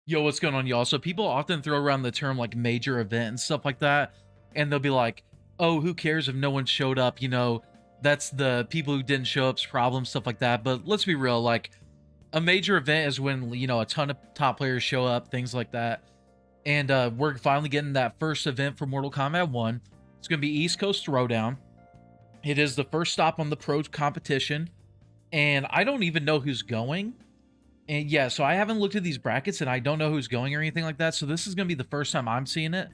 Yo, what's going on, y'all? So people often throw around the term like major event and stuff like that, and they'll be like, "Oh, who cares if no one showed up? You know, that's the people who didn't show up's problem, stuff like that." But let's be real, like a major event is when a ton of top players show up, things like that. And we're finally getting that first event for Mortal Kombat 1. It's gonna be East Coast Throwdown. It is the first stop on the pro competition, and I don't even know who's going. And yeah, so I haven't looked at these brackets and I don't know who's going or anything like that. So this is going to be the first time I'm seeing it.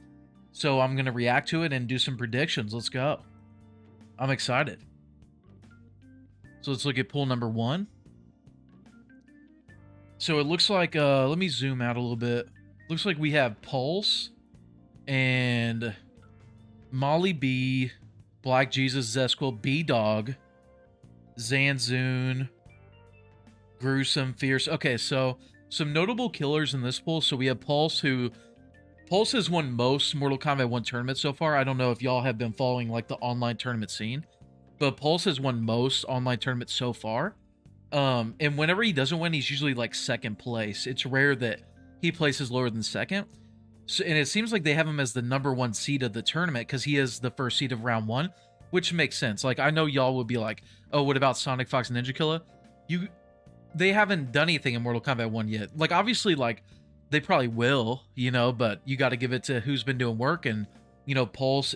So I'm going to react to it and do some predictions. Let's go. I'm excited. So let's look at pool number 1. So it looks like, let me zoom out a little bit. Looks like we have Pulse and Molly B, Black Jesus, Zesquill, B-Dog, Zanzoon, Gruesome, Fierce. Okay, so some notable killers in this pool. So we have Pulse, who Pulse has won most Mortal Kombat 1 tournaments so far. I don't know if y'all have been following like the online tournament scene, but Pulse has won most online tournaments so far. And whenever he doesn't win, he's usually like second place. It's rare that he places lower than second. So, and it seems like they have him as the #1 seed of the tournament because he is the first seed of round 1, which makes sense. Like, I know y'all would be like, "Oh, what about Sonic Fox and Ninja Killer?" They haven't done anything in Mortal Kombat 1 yet. Like, obviously, like, they probably will, but you got to give it to who's been doing work. And, Pulse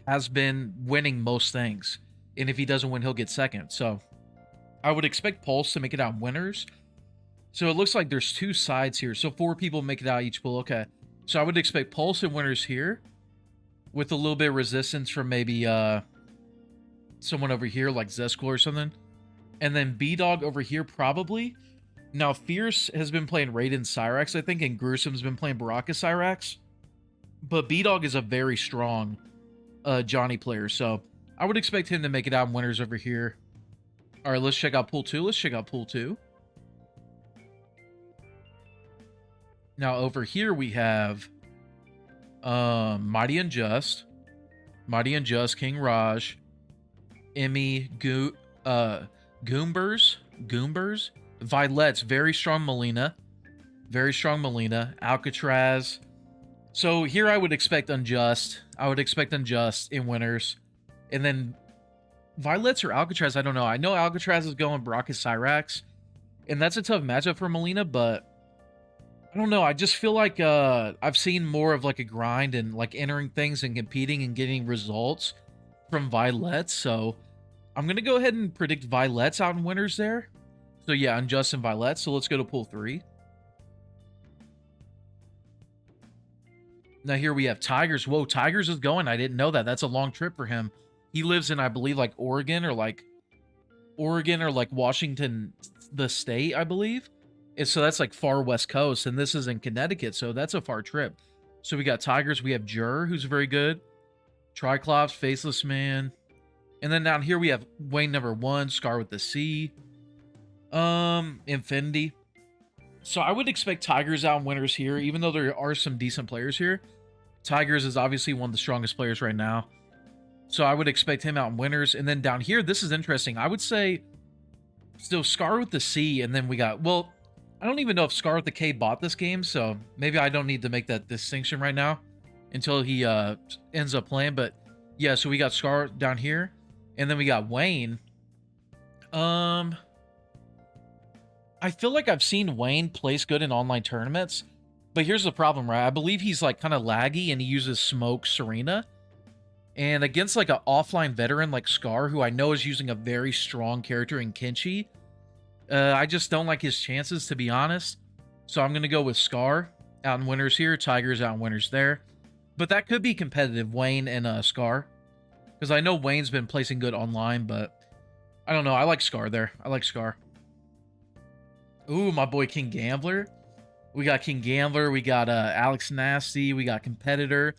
has been winning most things. And if he doesn't win, he'll get second. So I would expect Pulse to make it out winners. So it looks like there's 2 sides here. So 4 people make it out each pool. Okay. So I would expect Pulse and winners here with a little bit of resistance from maybe someone over here like Zesquill or something. And then B-Dog over here, probably. Now, Fierce has been playing Raiden Cyrax, I think, and Gruesome's been playing Baraka Cyrax. But B-Dog is a very strong Johnny player, so I would expect him to make it out in winners over here. All right, let's check out Pool 2. Let's check out Pool 2. Now, over here we have Mighty Unjust, King Raj, Emmy, Goombers, Violet's very strong Melina, Alcatraz. So here I would expect Unjust. In winners. And then Violet's or Alcatraz, I don't know. I know Alcatraz is going Baraka Cyrax, and that's a tough matchup for Melina, but I don't know. I just feel like I've seen more of like a grind and like entering things and competing and getting results from Violet, so I'm going to go ahead and predict Violet's out in winners there. So yeah, Unjust and Violet. So let's go to pool 3. Now here we have Tigers. Whoa, Tigers is going. I didn't know that. That's a long trip for him. He lives in, I believe, like Oregon or like Washington, the state, I believe. And so that's like far West Coast, and this is in Connecticut, so that's a far trip. So we got Tigers. We have Jur, who's very good. Triclops, Faceless Man. And then down here we have Wayne #1, Scar with the C. Infinity. So I would expect Tigers out in winners here, even though there are some decent players here. Tigers is obviously one of the strongest players right now. So I would expect him out in winners. And then down here, this is interesting. I would say still Scar with the C, and then we got, well, I don't even know if Scar with the K bought this game, so maybe I don't need to make that distinction right now until he ends up playing. But yeah, so we got Scar down here. And then we got Wayne. I feel like I've seen Wayne place good in online tournaments, but here's the problem, right? I believe he's like kind of laggy and he uses Smoke Serena. And against like an offline veteran like Scar, who I know is using a very strong character in Kenshi, I just don't like his chances, to be honest. So I'm going to go with Scar out in winners here, Tigers out in winners there. But that could be competitive, Wayne and Scar. Because I know Wayne's been placing good online, but I don't know. I like Scar there. I like Scar. Ooh, my boy King Gambler. We got King Gambler. We got Alex Nasty. We got Competitor.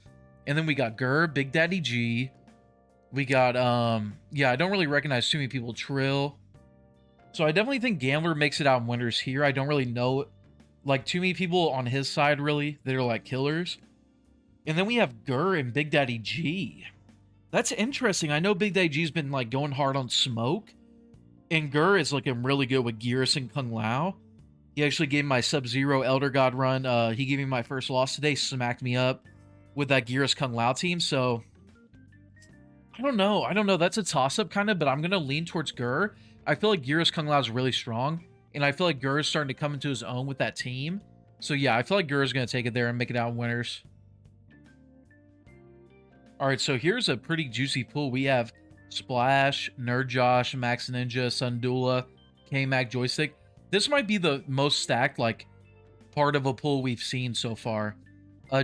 And then we got Gur, Big Daddy G. We got, yeah, I don't really recognize too many people. Trill. So I definitely think Gambler makes it out in winners here. I don't really know, like, too many people on his side, really, that are, like, killers. And then we have Gur and Big Daddy G. That's interesting. I know Big Daddy G's been, like, going hard on Smoke. And Gur is looking really good with Gearus and Kung Lao. He actually gave my Sub-Zero Elder God run. He gave me my first loss today, smacked me up with that Geras Kung Lao team. So I don't know. I don't know. That's a toss-up kind of, but I'm going to lean towards Gur. I feel like Geras Kung Lao is really strong, and I feel like Gur is starting to come into his own with that team. So yeah, I feel like Gur is going to take it there and make it out in winners. All right, so here's a pretty juicy pool. We have Splash, Nerd Josh, Max Ninja, Sundula, K-Mac, Joystick. This might be the most stacked, like, part of a pool we've seen so far.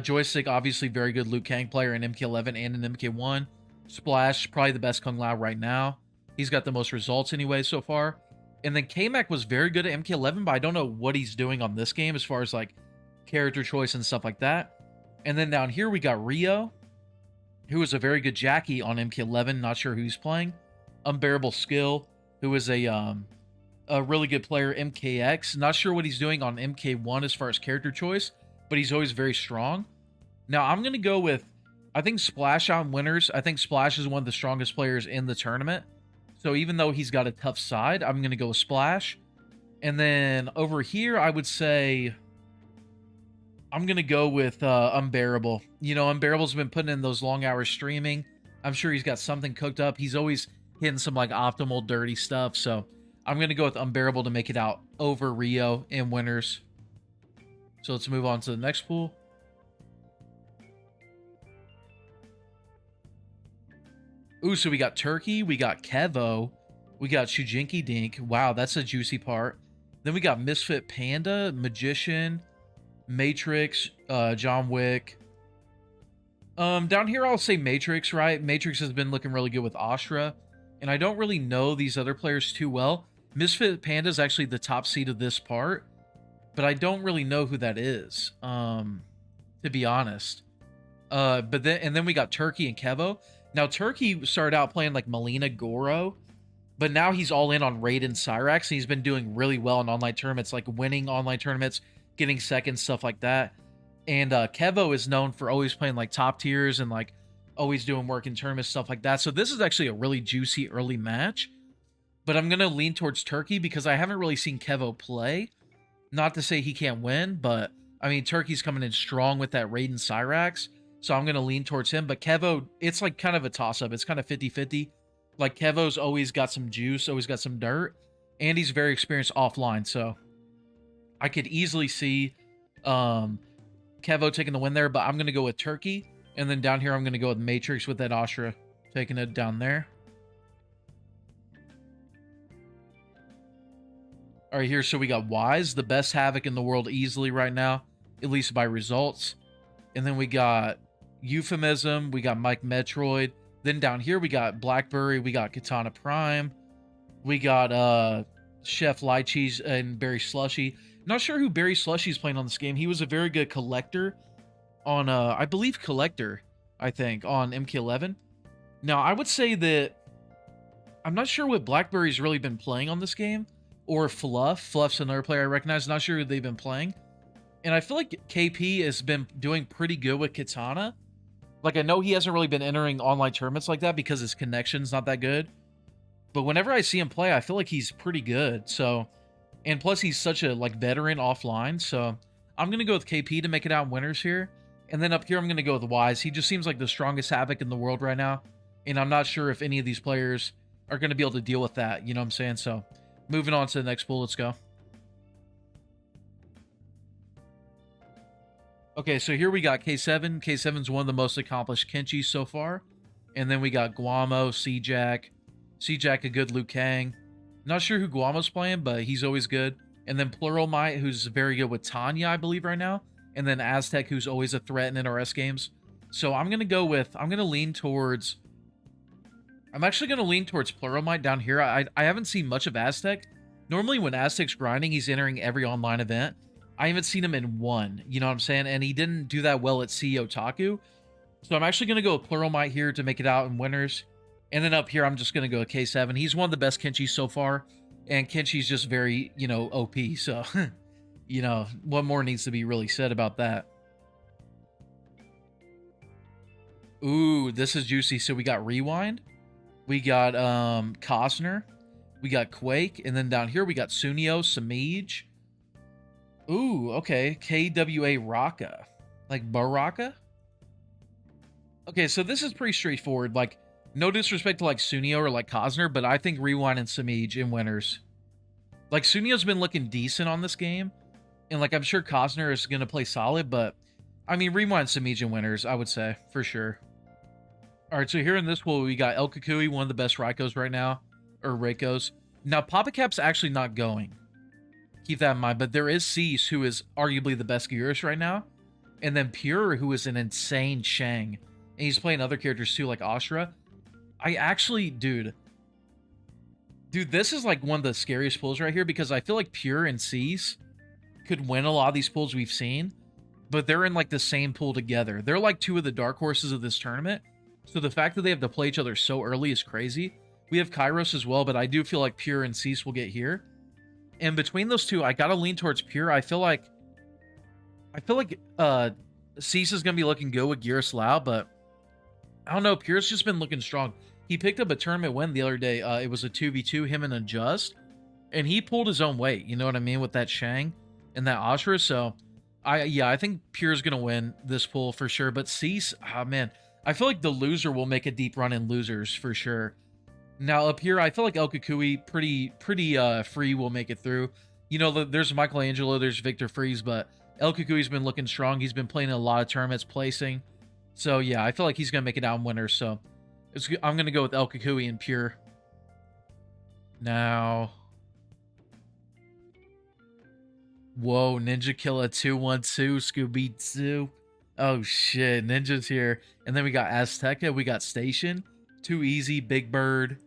Joystick, obviously very good Liu Kang player in MK11 and in MK1. Splash, probably the best Kung Lao right now. He's got the most results anyway so far. And then K-Mac was very good at MK11, but I don't know what he's doing on this game as far as, like, character choice and stuff like that. And then down here we got Rio, who is a very good Jackie on MK11. Not sure who he's playing. Unbearable Skill, who is a really good player, MKX. Not sure what he's doing on MK1 as far as character choice, but he's always very strong. Now, I'm going to go with, I think Splash on winners. I think Splash is one of the strongest players in the tournament. So even though he's got a tough side, I'm going to go with Splash. And then over here, I would say I'm going to go with Unbearable. You know, Unbearable's been putting in those long hours streaming. I'm sure he's got something cooked up. He's always hitting some, like, optimal dirty stuff. So I'm going to go with Unbearable to make it out over Rio in winners. So let's move on to the next pool. Ooh, so we got Turkey, we got Kevo, we got Shujinki Dink. Wow, that's a juicy part. Then we got Misfit Panda, Magician, Matrix, John Wick. Down here I'll say Matrix, right? Matrix has been looking really good with Astra, and I don't really know these other players too well. Misfit Panda is actually the top seed of this part, but I don't really know who that is, to be honest. But then we got Turkey and Kevo. Now, Turkey started out playing like Melina Goro, but now he's all in on Raiden Cyrax, and he's been doing really well in online tournaments, like winning online tournaments, getting seconds, stuff like that. And Kevo is known for always playing like top tiers and like always doing work in tournaments, stuff like that. So this is actually a really juicy early match, but I'm going to lean towards Turkey because I haven't really seen Kevo play. Not to say he can't win, but I mean, Turkey's coming in strong with that Raiden Cyrax. So I'm going to lean towards him. But Kevo, it's like kind of a toss-up. It's kind of 50-50. Like, Kevo's always got some juice, always got some dirt. And he's very experienced offline. So I could easily see Kevo taking the win there. But I'm going to go with Turkey. And then down here, I'm going to go with Matrix with that Astra taking it down there. All right, here. So we got Wise, the best Havoc in the world easily right now, at least by results. And then we got Euphemism, we got Mike Metroid. Then down here we got Blackberry, we got Katana Prime, we got Chef Lychees and Barry Slushy. Not sure who Barry Slushy is playing on this game. He was a very good collector on I believe Collector, I think, on MK11. Now I would say that I'm not sure what Blackberry's really been playing on this game, or Fluff. Fluff's another player I recognize. Not sure who they've been playing. And I feel like KP has been doing pretty good with Katana. Like, I know he hasn't really been entering online tournaments like that because his connection's not that good. But whenever I see him play, I feel like he's pretty good. So, and plus he's such a, like, veteran offline. So I'm going to go with KP to make it out in winners here. And then up here, I'm going to go with Wise. He just seems like the strongest Havoc in the world right now. And I'm not sure if any of these players are going to be able to deal with that. You know what I'm saying? So moving on to the next pool. Let's go. Okay, so here we got K7. K7's one of the most accomplished Kenchis so far. And then we got Guamo, C-Jack. C-Jack, a good Liu Kang. Not sure who Guamo's playing, but he's always good. And then Plural Might, who's very good with Tanya, I believe, right now. And then Aztec, who's always a threat in NRS games. So I'm going to lean towards... I'm actually going to lean towards Plural Might down here. I haven't seen much of Aztec. Normally, when Aztec's grinding, he's entering every online event. I haven't seen him in one, you know what I'm saying? And he didn't do that well at CEO Otaku. So I'm actually going to go with Plural Might here to make it out in winners. And then up here, I'm just going to go with K7. He's one of the best Kenchis so far. And Kenchi's just very, you know, OP. So, you know, what more needs to be really said about that? Ooh, this is juicy. So we got Rewind. We got Cosner. We got Quake. And then down here, we got Sunio, Samij. Ooh, okay. KWA Raka. Like Baraka? Okay, so this is pretty straightforward. Like, no disrespect to like Sunio or like Cosner, but I think Rewind and Samij in winners. Like, Sunio's been looking decent on this game. And like, I'm sure Cosner is going to play solid, but I mean, Rewind and Samij in winners, I would say, for sure. All right, so here in this pool, we got El Kukui, one of the best Raikos right now. Or Reikos. Now, Papa Cap's actually not going. Keep that in mind. But there is Cease, who is arguably the best Gyurus right now. And then Pure, who is an insane Shang. And he's playing other characters too, like Ashura. I actually, dude, this is like one of the scariest pools right here because I feel like Pure and Cease could win a lot of these pools we've seen, but they're in like the same pool together. They're like two of the dark horses of this tournament. So the fact that they have to play each other so early is crazy. We have Kairos as well, but I do feel like Pure and Cease will get here. And between those two, I gotta lean towards Pure. I feel like Cease is gonna be looking good with Gyurus Lau, but I don't know. Pure's just been looking strong. He picked up a tournament win the other day. It was a 2v2, him and Adjust, and he pulled his own weight. You know what I mean, with that Shang and that Ashura. So, I think Pure's gonna win this pool for sure. But Cease, oh man, I feel like the loser will make a deep run in losers for sure. Now up here, I feel like El Kukui pretty free will make it through. You know, there's Michelangelo, there's Victor Freeze, but El Kukui's been looking strong. He's been playing in a lot of tournaments, placing. So yeah, I feel like he's gonna make it out in winners. So I'm gonna go with El Kukui and Pure. Now, whoa, Ninja Killa 212 Scooby Doo. Oh shit, Ninja's here, and then we got Azteca, we got Station, Too Easy, Big Bird,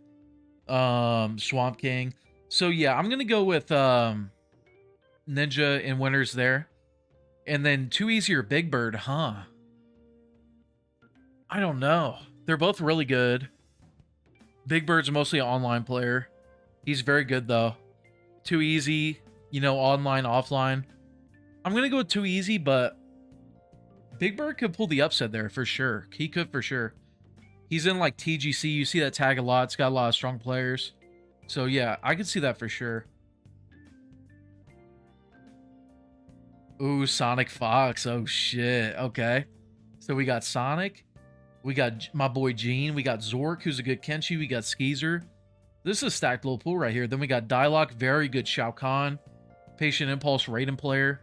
Swamp King. So yeah, I'm gonna go with Ninja in winners there, and then Too Easy or Big Bird, huh? I don't know. They're both really good. Big Bird's mostly an online player. He's very good, though. Too Easy, you know, online, offline. I'm going to go with Too Easy, but Big Bird could pull the upset there for sure. He could for sure. He's in, like, TGC. You see that tag a lot. It's got a lot of strong players. So, yeah, I could see that for sure. Ooh, Sonic Fox. Oh, shit. Okay. So, we got Sonic. We got my boy Gene. We got Zork, who's a good Kenshi. We got Skeezer. This is a stacked little pool right here. Then we got Dialogue, very good Shao Kahn. Patient Impulse, Raiden player.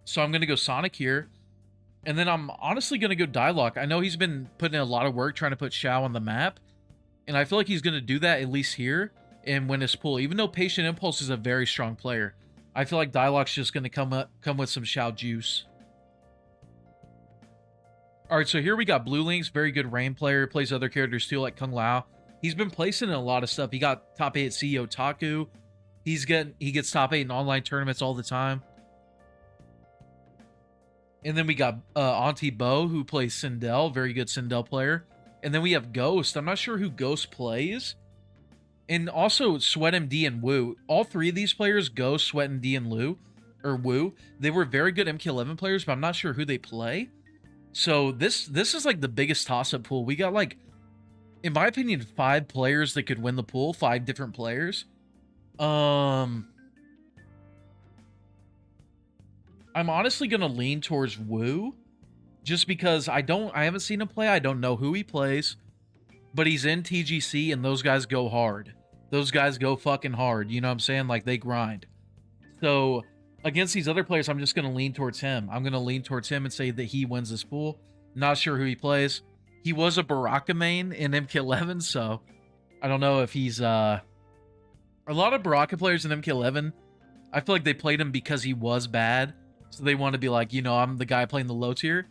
So I'm going to go Sonic here. And then I'm honestly going to go Dialogue. I know he's been putting in a lot of work trying to put Shao on the map. And I feel like he's going to do that at least here and win this pool. Even though Patient Impulse is a very strong player, I feel like Dialogue's just going to come with some Shao juice. All right, so here we got Blue Links, very good Rain player, plays other characters too, like Kung Lao. He's been placing in a lot of stuff. He got top 8 at CEO Taku. He gets top 8 in online tournaments all the time. And then we got Auntie Bo, who plays Sindel, very good Sindel player. And then we have Ghost. I'm not sure who Ghost plays. And also Sweat MD and Wu. All three of these players, Ghost, Sweat MD, and Wu, they were very good MK11 players, but I'm not sure who they play. So this is like the biggest toss-up pool. We got, like, in my opinion, 5 players that could win the pool. 5 different players. I'm honestly gonna lean towards Wu, just because I haven't seen him play. I don't know who he plays, but he's in TGC and those guys go hard. Those guys go fucking hard. You know what I'm saying? Like, they grind. So against these other players, I'm just going to lean towards him. I'm going to lean towards him and say that he wins this pool. Not sure who he plays. He was a Baraka main in MK11, so I don't know if he's... A lot of Baraka players in MK11, I feel like they played him because he was bad. So they want to be like, you know, I'm the guy playing the low tier.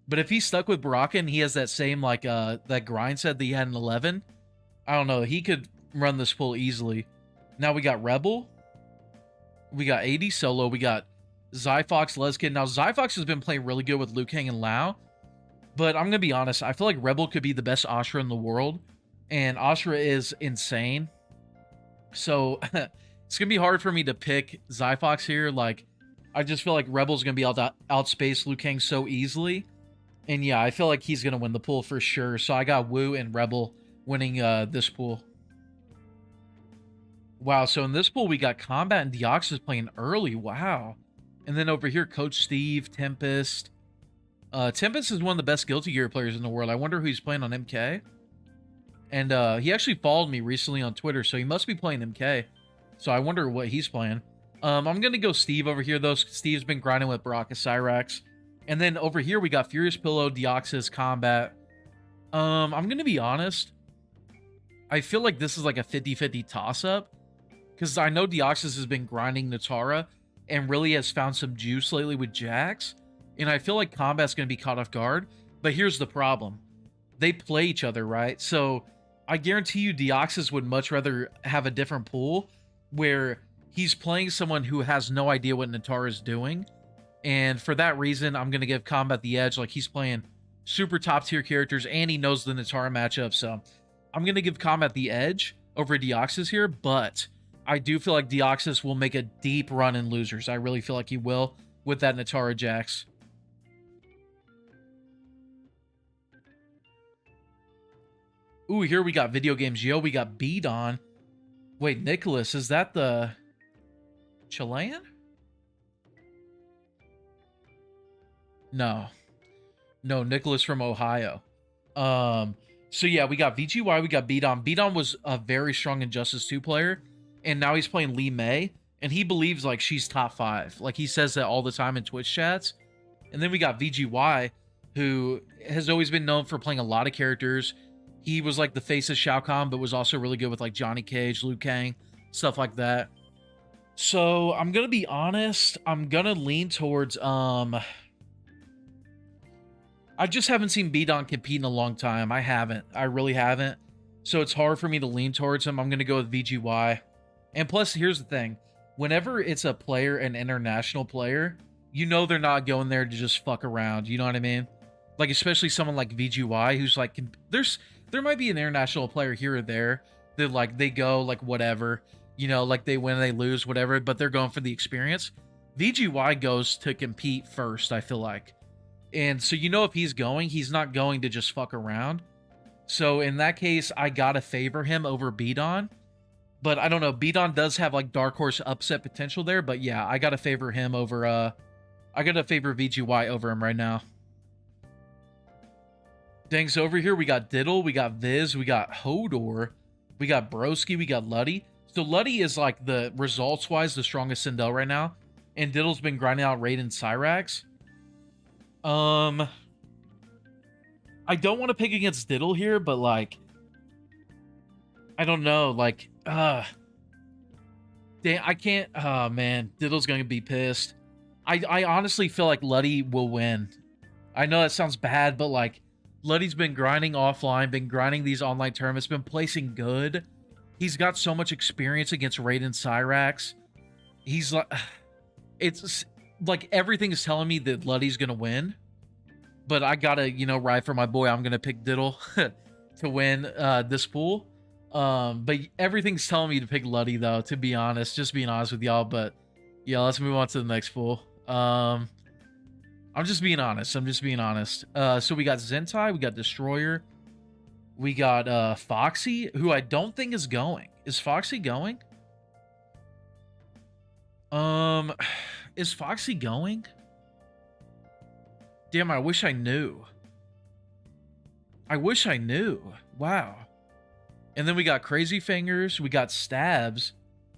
But if he's stuck with Baraka and he has that same, like, that grind set that he had in 11, I don't know. He could run this pool easily. Now we got Rebel. We got AD Solo. We got Zyfox, Leskid. Now, Zyfox has been playing really good with Liu Kang and Lao. But I'm going to be honest. I feel like Rebel could be the best Ashura in the world. And Ashura is insane. So, it's going to be hard for me to pick Zyfox here. Like, I just feel like Rebel's going to be able to outspace Liu Kang so easily. And yeah, I feel like he's going to win the pool for sure. So, I got Wu and Rebel winning this pool. Wow, so in this pool, we got Kombat and Deoxys playing early. Wow. And then over here, Coach Steve, Tempest. Tempest is one of the best Guilty Gear players in the world. I wonder who he's playing on MK. And he actually followed me recently on Twitter, so he must be playing MK. So I wonder what he's playing. I'm going to go Steve over here, though. Steve's been grinding with Baraka Cyrax. And then over here, we got Furious Pillow, Deoxys, Combat. I'm going to be honest. I feel like this is like a 50-50 toss-up. Because I know Deoxys has been grinding Natara and really has found some juice lately with Jax. And I feel like Combat's going to be caught off guard. But here's the problem. They play each other, right? So I guarantee you Deoxys would much rather have a different pool where he's playing someone who has no idea what Natara is doing. And for that reason, I'm going to give Kombat the edge. Like, he's playing super top tier characters and he knows the Natara matchup. So I'm going to give Kombat the edge over Deoxys here. But I do feel like Deoxys will make a deep run in losers. I really feel like he will with that Natara Jax. Ooh, here we got Video Games Yo. We got Bidon. Wait, Nicholas, is that the Chilean? No, Nicholas from Ohio. So yeah, we got VGY, we got Bidon. Bidon was a very strong Injustice 2 player, and now he's playing Lee May, and he believes like she's top 5. Like, he says that all the time in Twitch chats. And then we got VGY, who has always been known for playing a lot of characters. He was like the face of Shao Kahn, but was also really good with like Johnny Cage, Liu Kang, stuff like that. So I'm gonna be honest, I'm gonna lean towards I just haven't seen Bidon compete in a long time. I haven't. I really haven't. So it's hard for me to lean towards him. I'm going to go with VGY. And plus, here's the thing. Whenever it's a player, an international player, you know they're not going there to just fuck around. You know what I mean? Like, especially someone like VGY, who's like, there might be an international player here or there that, like, they go, like, whatever. You know, like, they win, they lose, whatever. But they're going for the experience. VGY goes to compete first, I feel like. And so, you know, if he's going, he's not going to just fuck around. So in that case, I gotta favor him over Bidon. But I don't know, Bidon does have like Dark Horse upset potential there. But yeah, I gotta favor him over, I gotta favor VGY over him right now. Dang, so over here we got Diddle, we got Viz, we got Hodor, we got Broski, we got Luddy. So Luddy is like the results-wise the strongest Sindel right now. And Diddle's been grinding out Raiden Cyrax. I don't want to pick against Diddle here, but like, I don't know, like, damn, I can't, oh man, Diddle's gonna be pissed. I honestly feel like Luddy will win. I know that sounds bad, but like, Luddy's been grinding offline, been grinding these online tournaments, been placing good. He's got so much experience against Raiden Cyrax. He's like, it's like everything is telling me that Luddy's gonna win, but I gotta, you know, ride for my boy. I'm gonna pick Diddle to win this pool. But everything's telling me to pick Luddy, though, to be honest, just being honest with y'all. But yeah, let's move on to the next pool. I'm just being honest. So we got Zentai, we got Destroyer, we got Foxy, who I don't think is going. Is Foxy going? Is Foxy going? Damn, I wish I knew. Wow. And then we got Crazy Fingers. We got Stabs.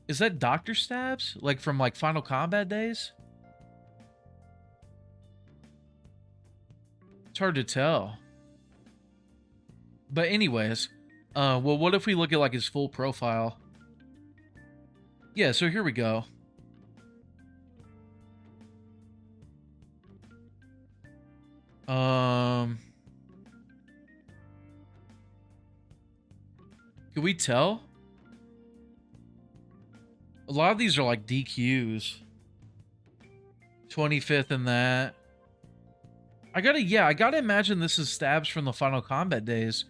Is that Dr. Stabs? Like from like Final Kombat days? It's hard to tell. But anyways, well, what if we look at like his full profile? Yeah, so here we go. Can we tell? A lot of these are like DQs. 25th in that. I gotta imagine this is Stabs from the Final Kombat days.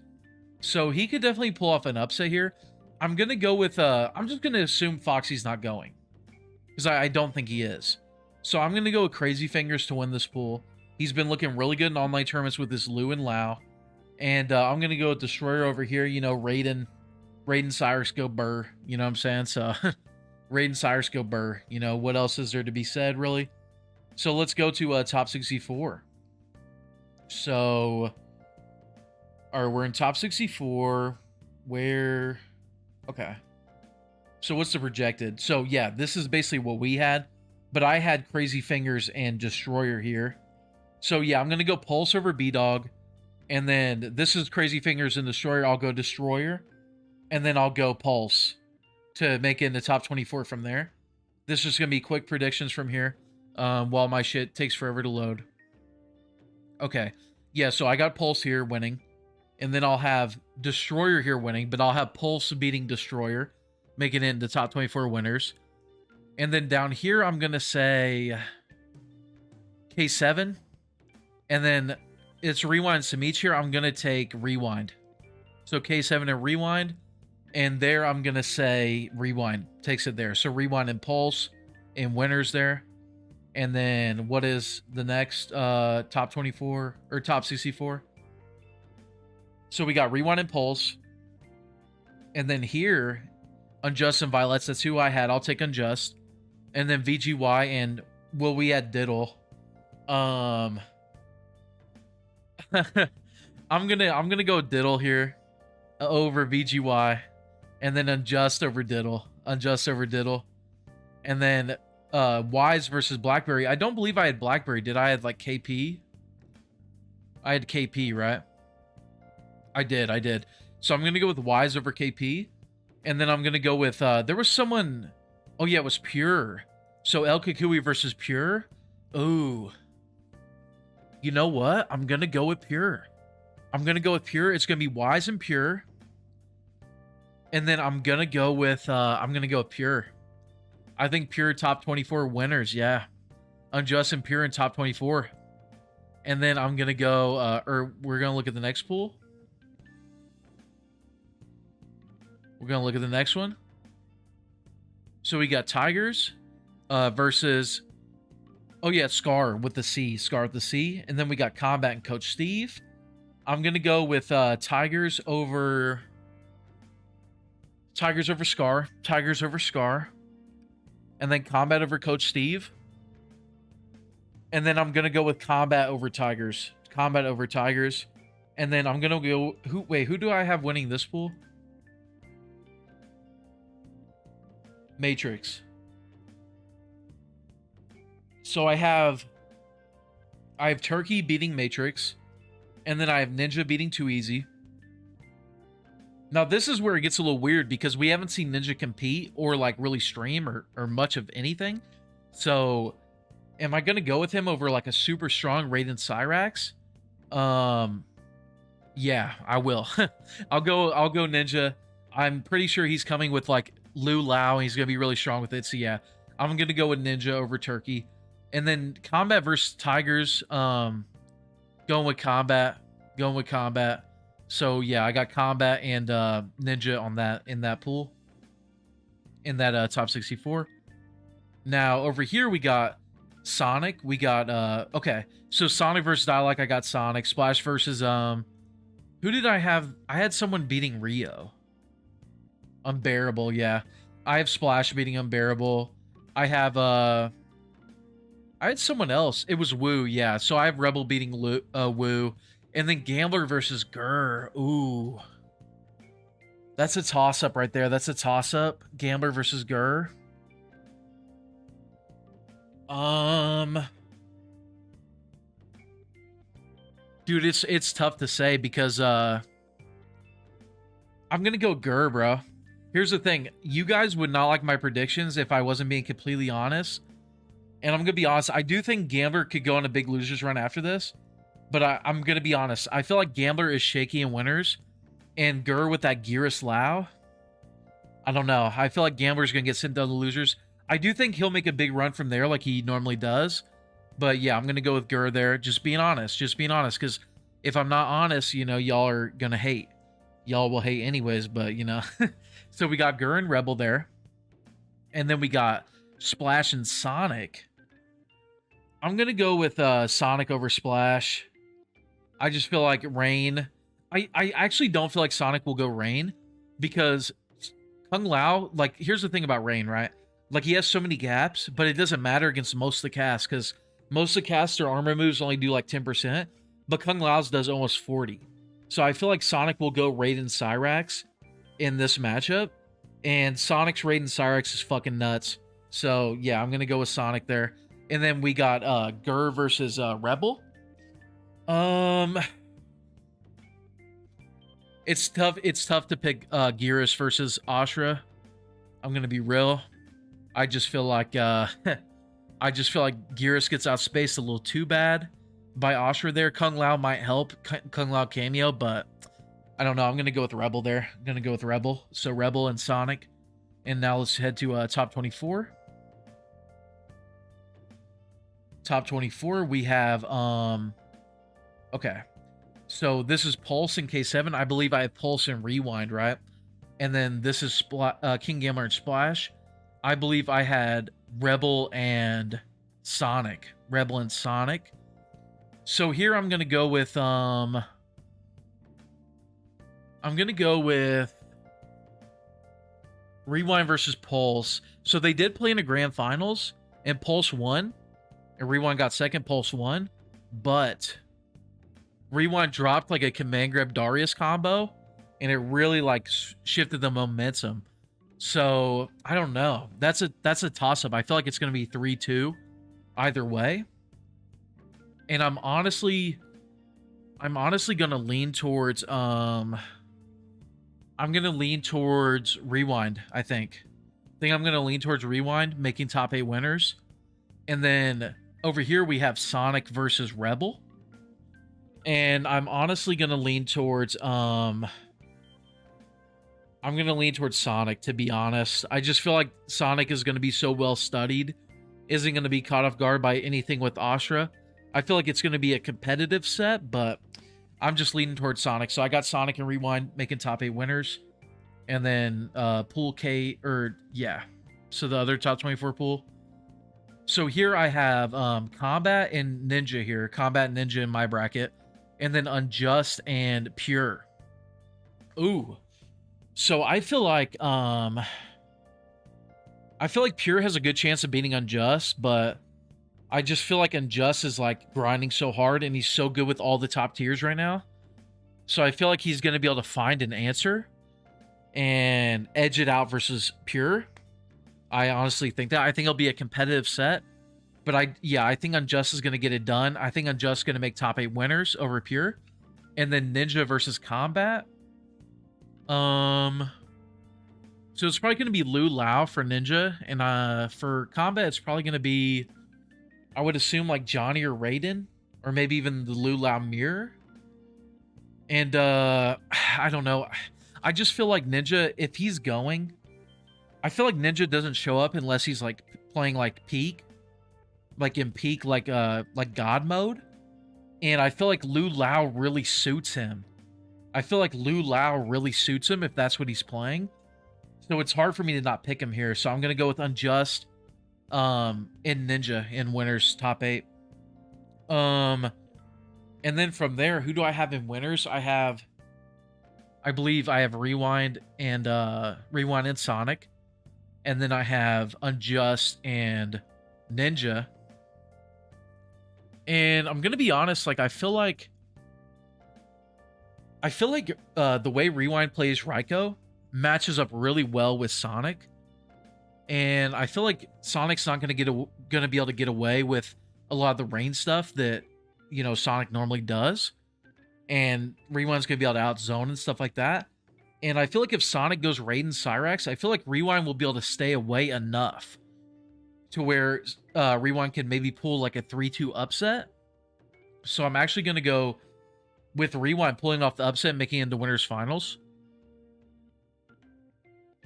So he could definitely pull off an upset here. I'm gonna go with, I'm just gonna assume Foxy's not going. Because I don't think he is. So I'm gonna go with Crazy Fingers to win this pool. He's been looking really good in online tournaments with this Liu and Lao. And I'm going to go with Destroyer over here. You know, Raiden Cyrus go burr. You know what I'm saying? So, Raiden Cyrus go burr. You know, what else is there to be said, really? So let's go to top 64. So, or we're in top 64. Where? Okay. So what's the projected? So yeah, this is basically what we had, but I had Crazy Fingers and Destroyer here. So yeah, I'm gonna go Pulse over B-Dog, and then this is Crazy Fingers and Destroyer. I'll go Destroyer, and then I'll go Pulse to make it in the top 24 from there. This is gonna be quick predictions from here, while my shit takes forever to load. Okay, yeah, so I got Pulse here winning, and then I'll have Destroyer here winning, but I'll have Pulse beating Destroyer, making it into top 24 winners. And then down here, I'm going to say K7. And then it's Rewind Samich here. I'm going to take Rewind. So K7 and Rewind. And there, I'm going to say Rewind takes it there. So Rewind and Pulse and winners there. And then what is the next top 24 or top 64? So we got Rewind and Pulse. And then here, Unjust and Violets. That's who I had. I'll take Unjust. And then VGY and we had Diddle. I'm gonna go Diddle here over VGY. And then Unjust over Diddle. Unjust over Diddle. And then Wise versus Blackberry. I don't believe I had Blackberry. Did I have like KP? I had KP, right? I did. So I'm going to go with Wise over KP. And then I'm going to go with, there was someone, oh yeah, it was Pure. So El Kukui versus Pure. Ooh. You know what? I'm going to go with Pure. It's going to be Wise and Pure. And then I'm going to go with Pure. I think Pure top 24 winners, yeah. Unjust and Pure in top 24. And then I'm going to go, or we're going to look at the next pool. We're going to look at the next one. So we got Tigers versus, oh yeah, Scar with the C. And then we got Kombat and Coach Steve. I'm going to go with Tigers over Scar. And then Kombat over Coach Steve. And then I'm going to go with Kombat over Tigers. And then I'm going to go, who do I have winning this pool? Matrix. So I have Turkey beating Matrix, and then I have Ninja beating Too Easy. Now this is where it gets a little weird because we haven't seen Ninja compete or like really stream or much of anything. So am I gonna go with him over like a super strong Raiden Cyrax? Yeah, I will. I'll go Ninja. I'm pretty sure he's coming with like Lu Lao, and he's gonna be really strong with it. So yeah, I'm gonna go with Ninja over Turkey. And then Kombat versus Tigers, going with Kombat. So yeah, I got Kombat and Ninja on that in that pool. In that top 64. Now over here we got Sonic. We got okay. So Sonic versus Dialect, I got Sonic. Splash versus who did I have? I had someone beating Rio. Unbearable, yeah. I have Splash beating Unbearable. I have I had someone else. It was Wu, yeah. So I have Rebel beating Wu. And then Gambler versus Gurr. Ooh. That's a toss-up right there. Gambler versus Gurr. Dude, it's tough to say because I'm gonna go Gurr, bro. Here's the thing. You guys would not like my predictions if I wasn't being completely honest. And I'm going to be honest. I do think Gambler could go on a big losers run after this. But I'm going to be honest. I feel like Gambler is shaky in winners. And Gurr with that Gearus Lao. I don't know. I feel like Gambler's going to get sent down to losers. I do think he'll make a big run from there like he normally does. But yeah, I'm going to go with Gurr there. Just being honest. Because if I'm not honest, you know, y'all are going to hate. Y'all will hate anyways, but you know. So we got Gurr and Rebel there. And then we got Splash and Sonic. I'm going to go with Sonic over Splash. I just feel like Rain. I actually don't feel like Sonic will go Rain. Because Kung Lao, like, here's the thing about Rain, right? Like, he has so many gaps, but it doesn't matter against most of the cast. Because Most of caster armor moves only do like 10%, but Kung Lao's does almost 40. So I feel like Sonic will go Raiden Cyrax in this matchup, and Sonic's Raiden Cyrax is fucking nuts. So yeah, I'm gonna go with Sonic there. And then we got Gur versus Rebel. It's tough. It's tough to pick Geras versus Ashra. I'm gonna be real. I just feel like Geras gets outspaced a little too bad by Ashra there. Kung Lao might help. Kung Lao cameo, but I don't know. I'm gonna go with Rebel there. I'm gonna go with Rebel. So Rebel and Sonic. And now let's head to top 24. Top 24, we have okay. So this is Pulse in K7. I believe I have Pulse and Rewind, right? And then this is King Gambler and Splash. I believe I had Rebel and Sonic. Rebel and Sonic. So here I'm gonna go with Rewind versus Pulse. So they did play in the grand finals, and Pulse won. And Rewind got second, Pulse won. But Rewind dropped like a Command Grab Darius combo, and it really like shifted the momentum. So I don't know. That's a toss-up. I feel like it's gonna be 3-2 either way. And I'm honestly gonna lean towards I'm gonna lean towards Rewind, I think. I'm gonna lean towards Rewind, making top 8 winners. And then over here we have Sonic versus Rebel. And I'm honestly gonna lean towards Sonic, to be honest. I just feel like Sonic is gonna be so well studied, isn't gonna be caught off guard by anything with Ashra. I feel like it's gonna be a competitive set, but I'm just leaning towards Sonic. So I got Sonic and Rewind making top 8 winners. And then pool K, so the other top 24 pool. So here I have Kombat and Ninja here. Kombat and Ninja in my bracket. And then Unjust and Pure. Ooh. So I feel like Pure has a good chance of beating Unjust, but I just feel like Unjust is like grinding so hard, and he's so good with all the top tiers right now. So I feel like he's going to be able to find an answer and edge it out versus Pure. I honestly think that. I think it'll be a competitive set. But I think Unjust is going to get it done. I think Unjust is going to make top 8 winners over Pure. And then Ninja versus Kombat. So it's probably going to be Lu Lao for Ninja. And for Kombat, it's probably going to be, I would assume, like Johnny or Raiden. Or maybe even the Lu Lao Mirror. And I don't know. I just feel like Ninja, if he's going, I feel like Ninja doesn't show up unless he's like playing like peak, like in peak, like God mode. And I feel like Lu Lao really suits him. If that's what he's playing. So it's hard for me to not pick him here. So I'm gonna go with Unjust, and Ninja in winners top 8. And then from there, who do I have in winners? I believe I have Rewind and Sonic. And then I have Unjust and Ninja. And I'm going to be honest, like I feel like the way Rewind plays Raikou matches up really well with Sonic. And I feel like Sonic's not going to be able to get away with a lot of the rain stuff that, you know, Sonic normally does. And Rewind's going to be able to outzone and stuff like that. And I feel like if Sonic goes Raiden Cyrax, I feel like Rewind will be able to stay away enough to where Rewind can maybe pull like a 3-2 upset. So I'm actually going to go with Rewind pulling off the upset and making it into winners finals.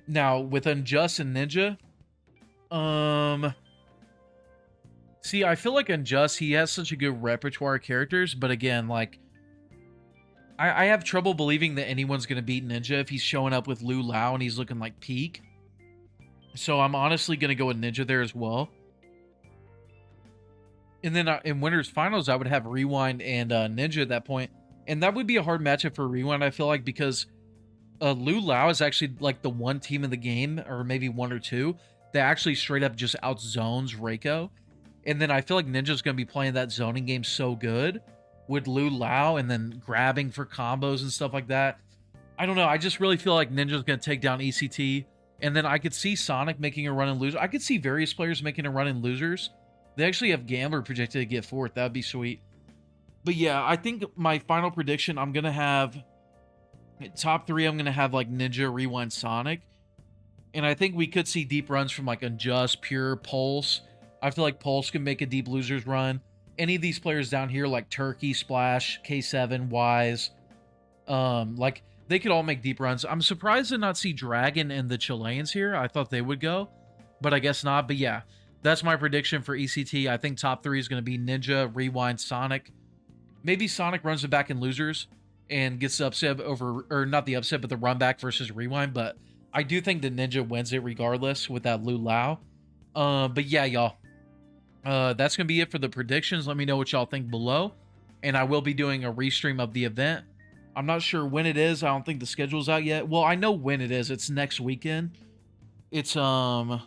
Now, with Unjust and Ninja, see, I feel like Unjust, he has such a good repertoire of characters, but again, like, I have trouble believing that anyone's going to beat Ninja if he's showing up with Lu Lao and he's looking like peak. So I'm honestly going to go with Ninja there as well. And then in winners finals, I would have Rewind and Ninja at that point. And that would be a hard matchup for Rewind, I feel like, because Lu Lao is actually like the one team in the game, or maybe one or two, that actually straight up just outzones Reiko. And then I feel like Ninja's going to be playing that zoning game so good with Lu Lao and then grabbing for combos and stuff like that. I don't know. I just really feel like Ninja's going to take down ECT. And then I could see Sonic making a run in losers. I could see various players making a run in losers. They actually have Gambler projected to get fourth. That would be sweet. But yeah, I think my final prediction, I'm going to have top 3. I'm going to have like Ninja, Rewind, Sonic. And I think we could see deep runs from like Unjust, Pure, Pulse. I feel like Pulse can make a deep losers run. Any of these players down here like Turkey, Splash, K7, Wise, like they could all make deep runs. I'm surprised to not see Dragon and the Chileans here. I thought they would go, but I guess not. But yeah, that's my prediction for ECT. I think top 3 is going to be Ninja, Rewind, Sonic. Maybe Sonic runs it back in losers and gets the upset over, or not the upset, but the run back versus Rewind. But I do think the Ninja wins it regardless with that Lu Lao. But yeah, y'all. That's going to be it for the predictions. Let me know what y'all think below. And I will be doing a restream of the event. I'm not sure when it is. I don't think the schedule's out yet. Well, I know when it is. It's next weekend. It's the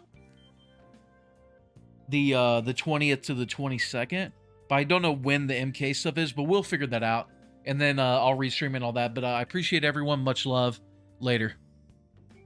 20th to the 22nd. But I don't know when the MK stuff is, but we'll figure that out. And then I'll restream and all that. But I appreciate everyone. Much love. Later.